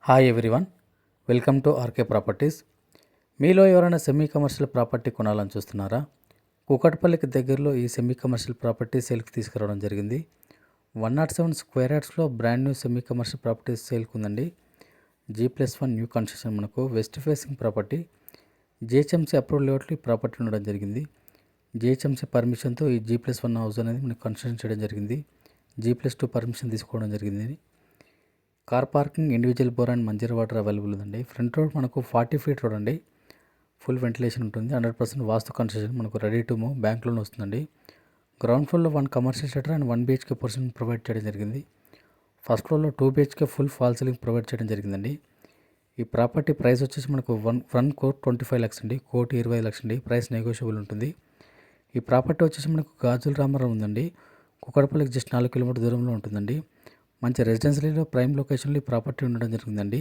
Hi everyone, welcome to RK properties. మీలో ఎవరైనా semi commercial property కొనాలని చూస్తున్నారా? కూకట్పల్లికి దగ్గరలో ఈ సెమీ కమర్షియల్ ప్రాపర్టీ సేల్కి తీసుకురావడం జరిగింది. 107 స్క్వేర్ యార్డ్స్లో brand new semi commercial property సేల్కి ఉందండి. G+1 న్యూ కన్స్ట్రక్షన్, మనకు west facing property. GHMC approval లేఅవుట్లో ఈ ప్రాపర్టీ ఉండడం జరిగింది. జిహెచ్ఎంసీ పర్మిషన్తో ఈ G+1 హౌస్ అనేది మనకు కన్స్ట్రక్షన్ చేయడం జరిగింది. G+2 పర్మిషన్ తీసుకోవడం జరిగింది. Car parking, individual bore and Manjira water available ఉందండి. ఫ్రంట్ రోడ్ మనకు 40 ఫీట్ రోడ్ అండి. ఫుల్ వెంటిలేషన్ ఉంటుంది. 100% వాస్తు కన్స్ట్రక్షన్, మనకు ready to move, bank loan వస్తుందండి. గ్రౌండ్ ఫ్లోర్లో 1 commercial shutter and 1 BHK portion provide చేయడం జరిగింది. ఫస్ట్ ఫ్లోర్లో 2 BHK full fall ceiling provide చేయడం జరిగిందండి. ఈ ప్రాపర్టీ ప్రైస్ వచ్చేసి మనకు 1 crore 25 lakhs అండి. 1,20 lakhs అండి. ప్రైస్ నెగోషియబుల్ ఉంటుంది. ఈ ప్రాపర్టీ వచ్చేసి మనకు గాజుల రామారం ఉందండి. కూకట్పల్లికి జస్ట్ 4 కిలోమీటర్ దూరంలో ఉంటుందండి. మంచి రెసిడెన్షియల్లో ప్రైమ్ లొకేషన్లో ఈ ప్రాపర్టీ ఉండడం జరిగిందండి.